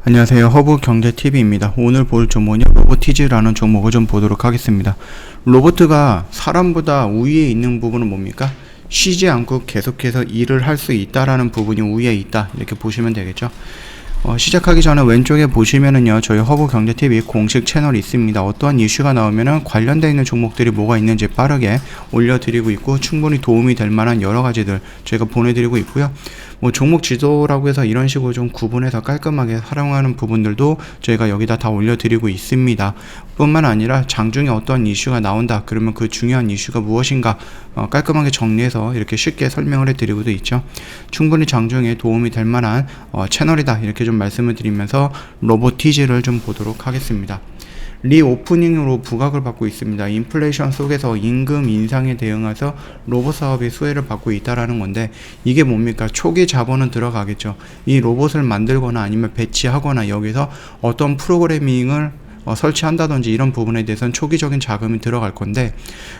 안녕하세요. 허브경제TV입니다. 오늘 볼 종목은 로보티즈라는 종목을 좀 보도록 하겠습니다. 로보트가 사람보다 우위에 있는 부분은 뭡니까? 쉬지 않고 계속해서 일을 할 수 있다라는 부분이 우위에 있다, 이렇게 보시면 되겠죠. 시작하기 전에 왼쪽에 보시면은요, 저희 허브경제TV 공식 채널이 있습니다. 어떠한 이슈가 나오면은 관련되어 있는 종목들이 뭐가 있는지 빠르게 올려드리고 있고, 충분히 도움이 될 만한 여러 가지들 저희가 보내드리고 있고요. 종목 지도라고 해서 이런 식으로 좀 구분해서 깔끔하게 활용하는 부분들도 저희가 여기다 다 올려드리고 있습니다. 뿐만 아니라 장중에 어떤 이슈가 나온다, 그러면 그 중요한 이슈가 무엇인가 깔끔하게 정리해서 이렇게 쉽게 설명을 해드리고도 있죠. 충분히 장중에 도움이 될 만한 채널이다, 이렇게 좀 말씀을 드리면서 로보티즈를 좀 보도록 하겠습니다. 리오프닝으로 부각을 받고 있습니다. 인플레이션 속에서 임금 인상에 대응해서 로봇 사업이 수혜를 받고 있다라는 건데, 이게 뭡니까? 초기 자본은 들어가겠죠. 이 로봇을 만들거나 아니면 배치하거나 여기서 어떤 프로그래밍을 설치한다든지 이런 부분에 대해서는 초기적인 자금이 들어갈 건데,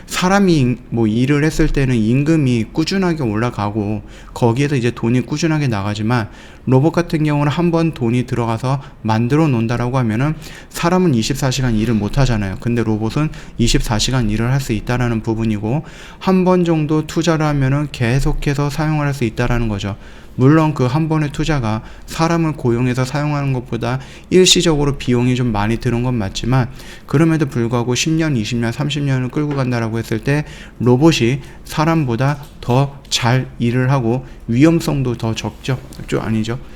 사람이 일을 했을 때는 임금이 꾸준하게 올라가고 거기에서 이제 돈이 꾸준하게 나가지만, 로봇 같은 경우는 한번 돈이 들어가서 만들어 놓는다라고 하면은 사람은 24시간 일을 못 하잖아요. 근데 로봇은 24시간 일을 할 수 있다라는 부분이고, 한 번 정도 투자를 하면은 계속해서 사용을 할 수 있다라는 거죠. 물론 그 한 번의 투자가 사람을 고용해서 사용하는 것보다 일시적으로 비용이 좀 많이 드는 건 맞지만, 그럼에도 불구하고 10년, 20년, 30년을 끌고 간다라고 했을 때 로봇이 사람보다 더 잘 일을 하고 위험성도 더 적죠.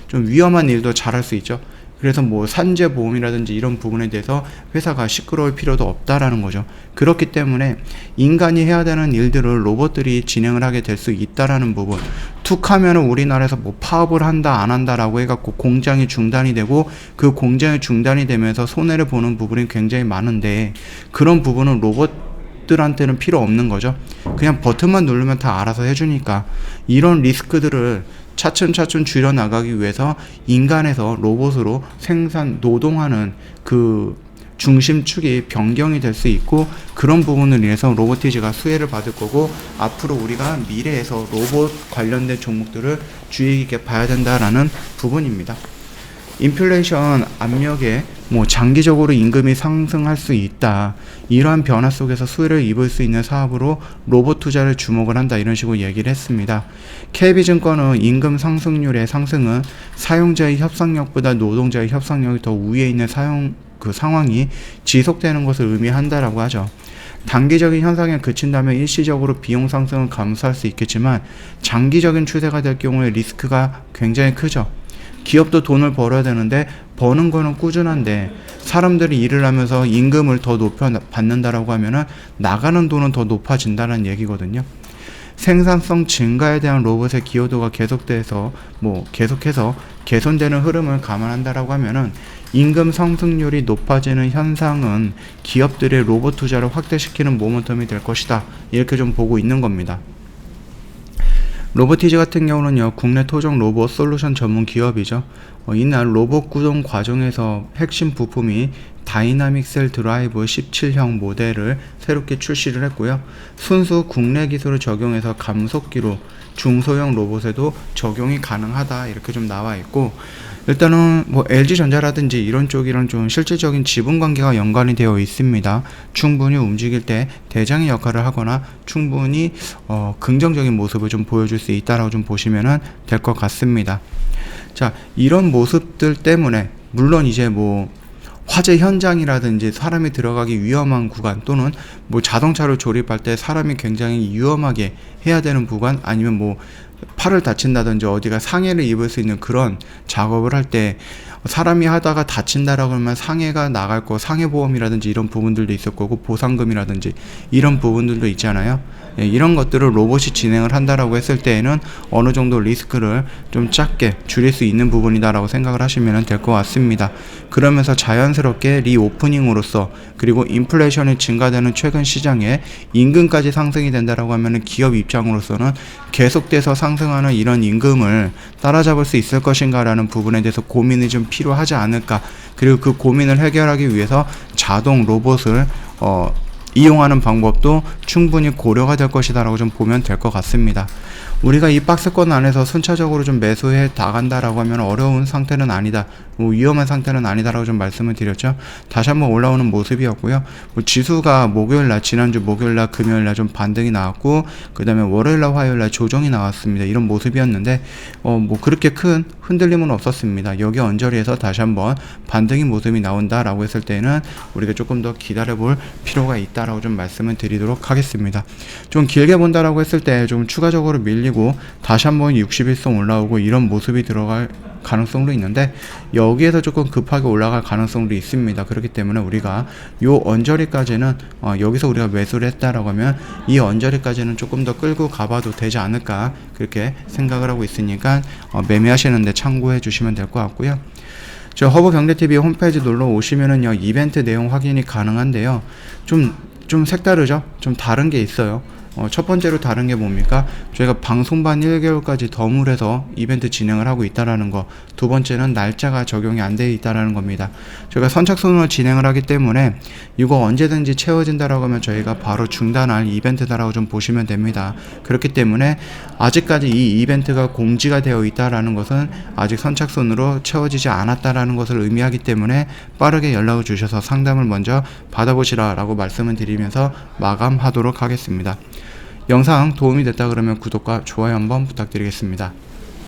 좀 위험한 일도 잘 할 수 있죠. 그래서 산재 보험이라든지 이런 부분에 대해서 회사가 시끄러울 필요도 없다라는 거죠. 그렇기 때문에 인간이 해야 되는 일들을 로봇들이 진행을 하게 될 수 있다라는 부분. 툭 하면은 우리나라에서 파업을 한다 안 한다라고 해갖고 공장이 중단이 되고, 그 공장이 중단이 되면서 손해를 보는 부분이 굉장히 많은데, 그런 부분은 로봇들한테는 필요 없는 거죠. 그냥 버튼만 누르면 다 알아서 해주니까, 이런 리스크들을 차츰차츰 줄여나가기 위해서 인간에서 로봇으로 노동하는 그 중심축이 변경이 될 수 있고, 그런 부분을 위해서 로보티즈가 수혜를 받을 거고, 앞으로 우리가 미래에서 로봇 관련된 종목들을 주의 깊게 봐야 된다라는 부분입니다. 인플레이션 압력에 장기적으로 임금이 상승할 수 있다, 이러한 변화 속에서 수혜를 입을 수 있는 사업으로 로봇 투자를 주목을 한다, 이런 식으로 얘기를 했습니다. KB증권은 임금 상승률의 상승은 사용자의 협상력보다 노동자의 협상력이 더 우위에 있는 상황이 지속되는 것을 의미한다라고 하죠. 단기적인 현상에 그친다면 일시적으로 비용 상승을 감수할 수 있겠지만, 장기적인 추세가 될 경우에 리스크가 굉장히 크죠. 기업도 돈을 벌어야 되는데, 버는 거는 꾸준한데 사람들이 일을 하면서 임금을 더 높여 받는다라고 하면은 나가는 돈은 더 높아진다는 얘기거든요. 생산성 증가에 대한 로봇의 기여도가 계속해서 개선되는 흐름을 감안한다라고 하면은, 임금 상승률이 높아지는 현상은 기업들의 로봇 투자를 확대시키는 모멘텀이 될 것이다, 이렇게 좀 보고 있는 겁니다. 로보티즈 같은 경우는요, 국내 토종 로봇 솔루션 전문 기업이죠. 이날 로봇 구동 과정에서 핵심 부품이 다이나믹 셀 드라이브 17형 모델을 새롭게 출시를 했고요. 순수 국내 기술을 적용해서 감속기로 중소형 로봇에도 적용이 가능하다, 이렇게 좀 나와 있고, 일단은 LG전자라든지 이런 쪽이랑 좀 실질적인 지분 관계가 연관이 되어 있습니다. 충분히 움직일 때 대장의 역할을 하거나 충분히 긍정적인 모습을 좀 보여줄 수 있다라고 좀 보시면 될 것 같습니다. 자, 이런 모습들 때문에 물론 이제 화재 현장이라든지 사람이 들어가기 위험한 구간, 또는 자동차를 조립할 때 사람이 굉장히 위험하게 해야 되는 구간, 아니면 팔을 다친다든지 어디가 상해를 입을 수 있는 그런 작업을 할 때 사람이 하다가 다친다라고 하면 상해가 나갈 거, 상해보험이라든지 이런 부분들도 있을 거고, 보상금이라든지 이런 부분들도 있잖아요. 이런 것들을 로봇이 진행을 한다라고 했을 때에는 어느 정도 리스크를 좀 작게 줄일 수 있는 부분이다라고 생각을 하시면 될 것 같습니다. 그러면서 자연스럽게 리오프닝으로서, 그리고 인플레이션이 증가되는 최근 시장에 임금까지 상승이 된다라고 하면 기업 입장으로서는 계속돼서 상승하는 이런 임금을 따라잡을 수 있을 것인가라는 부분에 대해서 고민이 좀 필요하지 않을까. 그리고 그 고민을 해결하기 위해서 자동 로봇을 이용하는 방법도 충분히 고려가 될 것이다 라고 좀 보면 될 것 같습니다. 우리가 이 박스권 안에서 순차적으로 좀 매수해 나간다라고 하면 어려운 상태는 아니다, 위험한 상태는 아니다라고 좀 말씀을 드렸죠. 다시 한번 올라오는 모습이었고요. 지수가 목요일날, 지난주 목요일날, 금요일날 좀 반등이 나왔고, 그 다음에 월요일날, 화요일날 조정이 나왔습니다. 이런 모습이었는데 그렇게 큰 흔들림은 없었습니다. 여기 언저리에서 다시 한번 반등의 모습이 나온다라고 했을 때는 우리가 조금 더 기다려볼 필요가 있다라고 좀 말씀을 드리도록 하겠습니다. 좀 길게 본다라고 했을 때 좀 추가적으로 밀리고 다시 한번 60일선 올라오고 이런 모습이 들어갈 가능성도 있는데, 여기에서 조금 급하게 올라갈 가능성도 있습니다. 그렇기 때문에 우리가 요 언저리까지는 여기서 우리가 매수를 했다라고 하면 이 언저리까지는 조금 더 끌고 가봐도 되지 않을까, 그렇게 생각을 하고 있으니까 매매하시는데 참고해 주시면 될 것 같고요. 저 허브경제TV 홈페이지 놀러 오시면은요, 이벤트 내용 확인이 가능한데요. 좀 색다르죠? 좀 다른 게 있어요. 첫 번째로 다른 게 뭡니까? 저희가 방송반 1개월까지 덤을해서 이벤트 진행을 하고 있다라는 거. 두 번째는 날짜가 적용이 안 돼 있다라는 겁니다. 저희가 선착순으로 진행을 하기 때문에 이거 언제든지 채워진다라고 하면 저희가 바로 중단할 이벤트다라고 좀 보시면 됩니다. 그렇기 때문에 아직까지 이 이벤트가 공지가 되어 있다라는 것은 아직 선착순으로 채워지지 않았다라는 것을 의미하기 때문에 빠르게 연락을 주셔서 상담을 먼저 받아보시라라고 말씀을 드리면서 마감하도록 하겠습니다. 영상 도움이 됐다 그러면 구독과 좋아요 한번 부탁드리겠습니다.